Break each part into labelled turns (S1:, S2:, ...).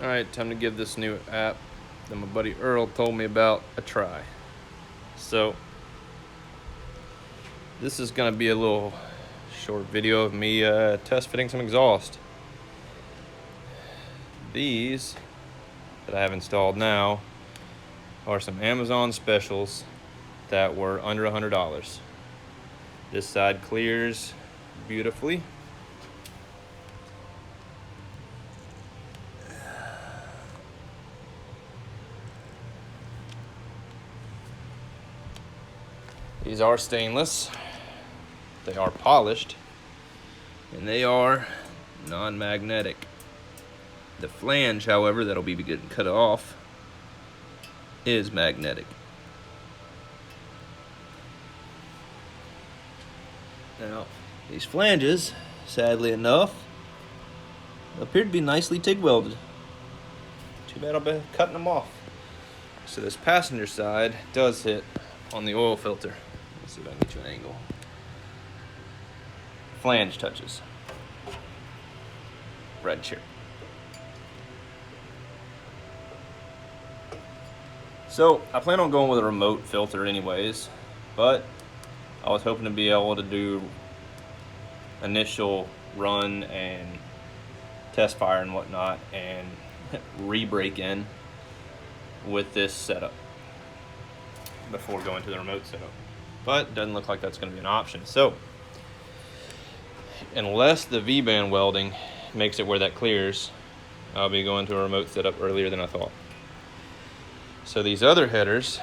S1: Alright, time to give this new app that my buddy Earl told me about a try. So, this is going to be a little short video of me test fitting some exhaust. These that I have installed now are some Amazon specials that were under $100. This side clears beautifully. These are stainless, they are polished, and they are non-magnetic. The flange, however, that'll be getting cut off is magnetic. Now, these flanges, sadly enough, appear to be nicely TIG welded. Too bad I'll be cutting them off. So this passenger side does hit on the oil filter. Let's see if I can get you an angle. Flange touches. Red chip. So I plan on going with a remote filter anyways, but I was hoping to be able to do initial run and test fire and whatnot and re-break in with this setup before going to the remote setup. But it doesn't look like that's going to be an option. So unless the V-band welding makes it where that clears, I'll be going to a remote setup earlier than I thought. So these other headers,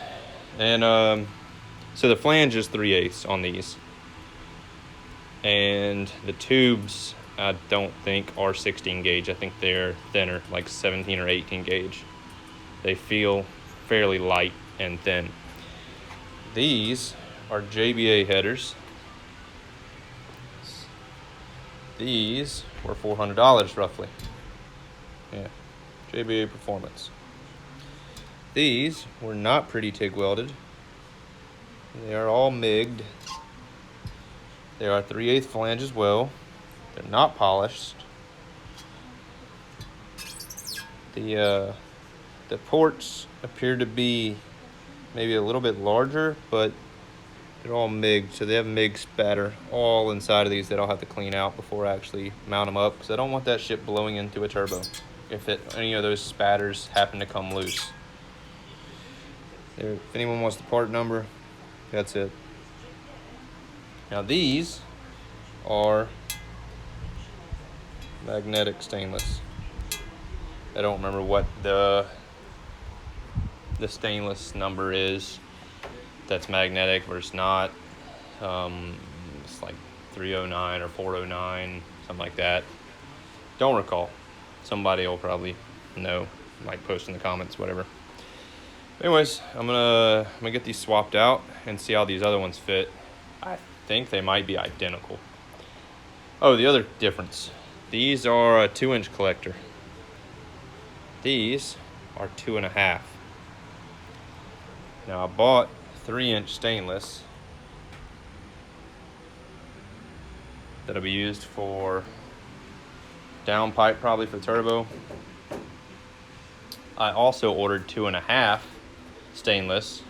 S1: and so the flange is 3/8 on these, and the tubes I don't think are 16 gauge. I think they're thinner, like 17 or 18 gauge. They feel fairly light and thin. These are JBA headers. These were $400 roughly. Yeah, JBA Performance. These were not pretty TIG welded. They are all MIG'd. They are 3/8 flange as well. They're not polished. The ports appear to be maybe a little bit larger, but they're all MIG'd, so they have MIG spatter all inside of these that I'll have to clean out before I actually mount them up, because I don't want that shit blowing into a turbo if any of those spatters happen to come loose. There, if anyone wants the part number, that's it. Now these are magnetic stainless. I don't remember what the stainless number is that's magnetic versus not. It's like 309 or 409, something like that. Don't recall. Somebody will probably know, might post in the comments, whatever. Anyways, I'm gonna get these swapped out and see how these other ones fit. I think they might be identical. Oh, the other difference. These are a 2-inch collector. These are 2.5. Now I bought 3-inch stainless that'll be used for downpipe, probably for turbo. I also ordered 2.5 stainless,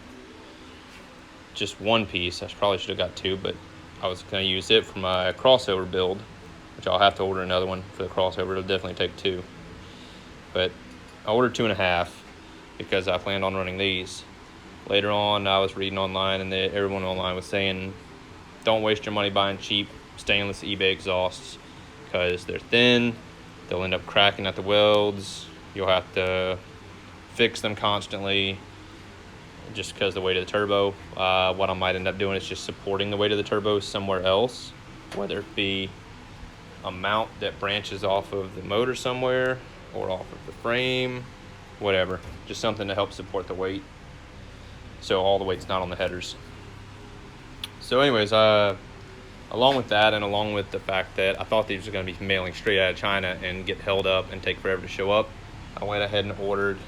S1: just one piece. I probably should have got two, but I was going to use it for my crossover build, which I'll have to order another one for the crossover. It'll definitely take two, but I ordered 2.5 because I planned on running these. Later on, I was reading online, and everyone online was saying, don't waste your money buying cheap stainless eBay exhausts because they're thin, they'll end up cracking at the welds, you'll have to fix them constantly just because of the weight of the turbo. What I might end up doing is just supporting the weight of the turbo somewhere else, whether it be a mount that branches off of the motor somewhere or off of the frame, whatever. Just something to help support the weight, so all the weight's not on the headers. So anyways, along with that, and along with the fact that I thought these were going to be mailing straight out of China and get held up and take forever to show up, I went ahead and ordered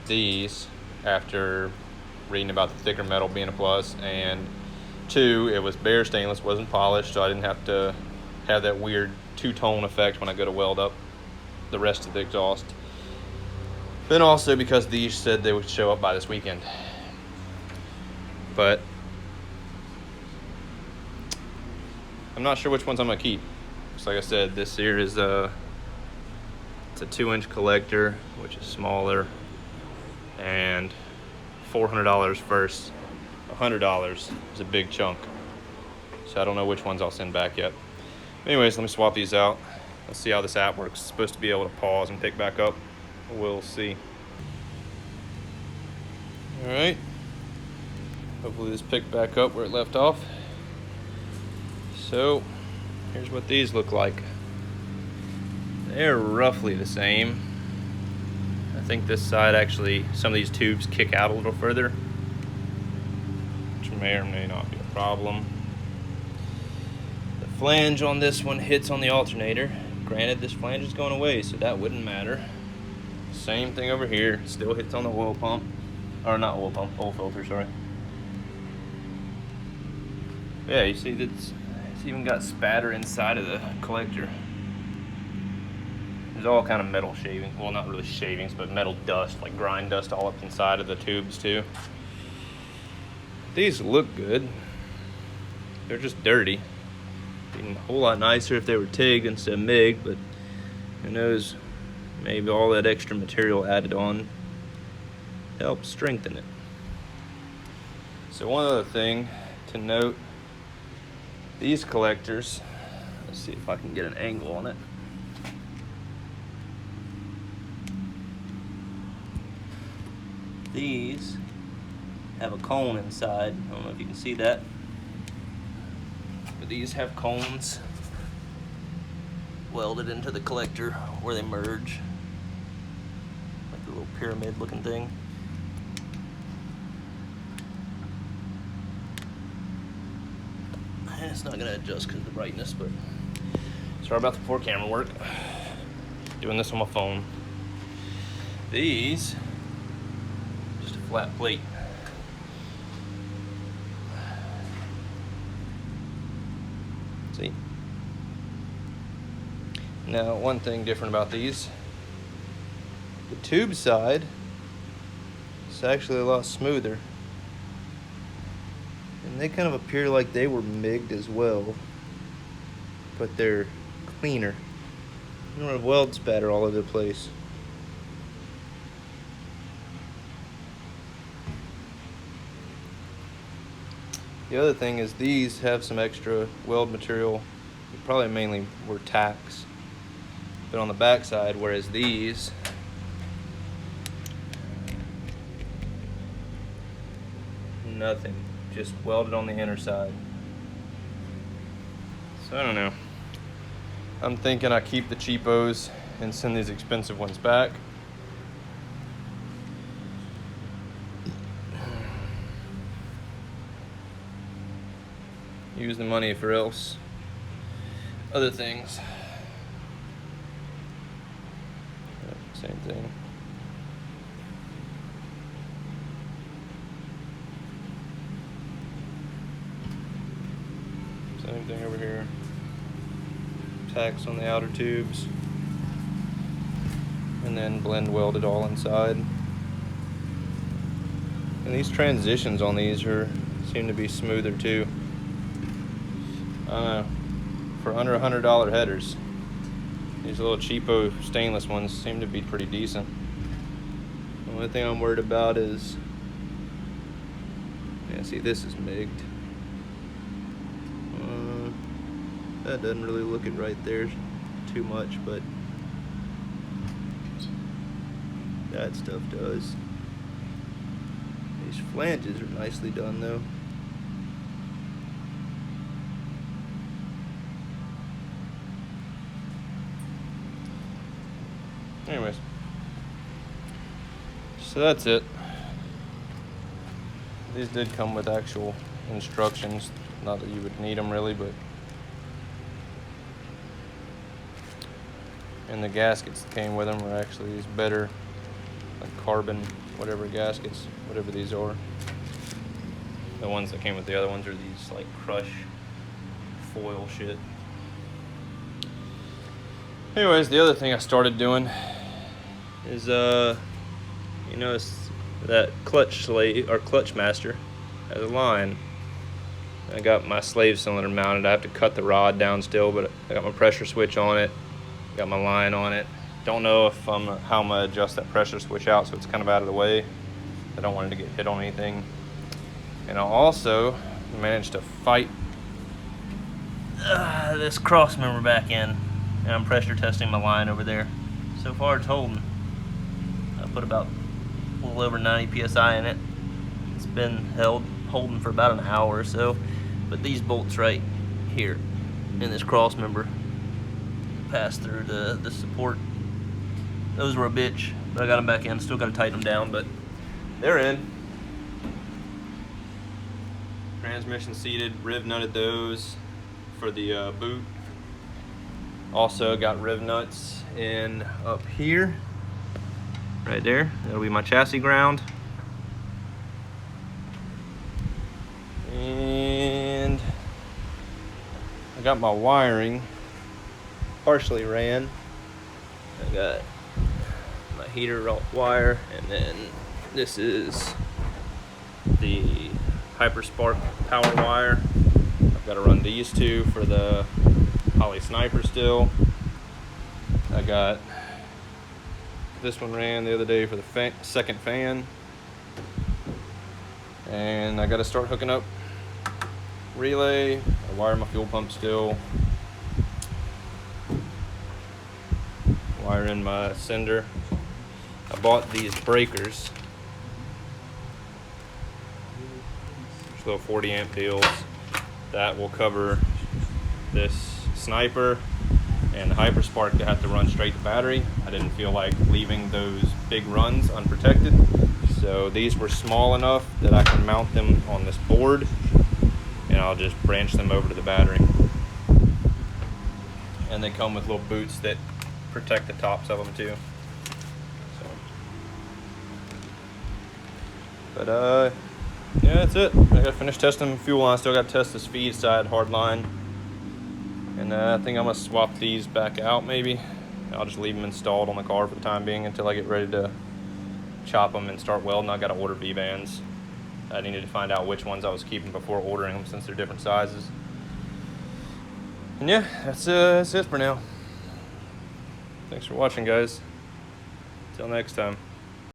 S1: these after reading about the thicker metal being a plus, and 2, it was bare stainless, wasn't polished, so I didn't have to have that weird two-tone effect when I go to weld up the rest of the exhaust. Then also because these said they would show up by this weekend. But I'm not sure which ones I'm gonna keep. Because like I said, this here is it's a 2-inch collector, which is smaller, and $400 first. $100 is a big chunk. So I don't know which ones I'll send back yet. Anyways, let me swap these out. Let's see how this app works. It's supposed to be able to pause and pick back up. We'll see. All right. Hopefully this picked back up where it left off. So here's what these look like. They're roughly the same. I think this side actually, some of these tubes kick out a little further, which may or may not be a problem. The flange on this one hits on the alternator. Granted, this flange is going away, so that wouldn't matter. Same thing over here, still hits on the oil pump. Or not oil pump, oil filter, sorry. Yeah, you see it's even got spatter inside of the collector. There's all kind of metal shavings. Well, not really shavings, but metal dust, like grind dust all up inside of the tubes too. These look good. They're just dirty. It'd be a whole lot nicer if they were TIG instead of MIG, but who knows, maybe all that extra material added on helps strengthen it. So one other thing to note, these collectors, let's see if I can get an angle on it. These have a cone inside. I don't know if you can see that, but these have cones welded into the collector where they merge, like a little pyramid looking thing. And it's not going to adjust because of the brightness, but sorry about the poor camera work. Doing this on my phone. These, just a flat plate. See? Now, one thing different about these, the tube side is actually a lot smoother. And they kind of appear like they were MIG'd as well, but they're cleaner. You don't have weld spatter all over the place. The other thing is these have some extra weld material, probably mainly were tacks, but on the back side, whereas these nothing, just welded on the inner side. So I don't know. I'm thinking I keep the cheapos and send these expensive ones back. Use the money for else other things. Same thing. Same thing over here. Tacks on the outer tubes, and then blend welded all inside. And these transitions on these seem to be smoother too. I don't know, for under $100 headers, these little cheapo stainless ones seem to be pretty decent. The only thing I'm worried about is, yeah, see, this is MIG'd. That doesn't really look it right there too much, but that stuff does. These flanges are nicely done though. Anyways, so that's it. These did come with actual instructions. Not that you would need them really, but and the gaskets that came with them were actually these better, like carbon, whatever gaskets, whatever these are. The ones that came with the other ones are these like crush foil shit. Anyways, the other thing I started doing is you notice that clutch slave or clutch master has a line. I got my slave cylinder mounted. I have to cut the rod down still, but I got my pressure switch on it. Got my line on it. Don't know if how I'm gonna adjust that pressure switch out so it's kind of out of the way. I don't want it to get hit on anything. And I also managed to fight this cross member back in, and I'm pressure testing my line over there. So far it's holding. I put about a little over 90 psi in it. It's been holding for about an hour or so. But these bolts right here in this cross member pass through the support. Those were a bitch, but I got them back in. Still got to tighten them down, but they're in. Transmission seated, riv nutted those for the boot. Also got riv nuts in up here, right there. That'll be my chassis ground. And I got my wiring partially ran. I got my heater wire, and then this is the Hyperspark power wire. I've got to run these two for the Holley Sniper still. I got this one ran the other day for the second fan. And I got to start hooking up relay. I wire my fuel pump still. Wire in my sender. I bought these breakers. These little 40 amp deals that will cover this Sniper and the Hyperspark that have to run straight to battery. I didn't feel like leaving those big runs unprotected. So these were small enough that I can mount them on this board, and I'll just branch them over to the battery. And they come with little boots that protect the tops of them too. So. But yeah, that's it. I gotta finish testing the fuel line. I still gotta test this feed side hard line. And I think I'm gonna swap these back out maybe. I'll just leave them installed on the car for the time being until I get ready to chop them and start welding. I gotta order V-bands. I needed to find out which ones I was keeping before ordering them since they're different sizes. And yeah, that's it for now. Thanks for watching, guys. Till next time.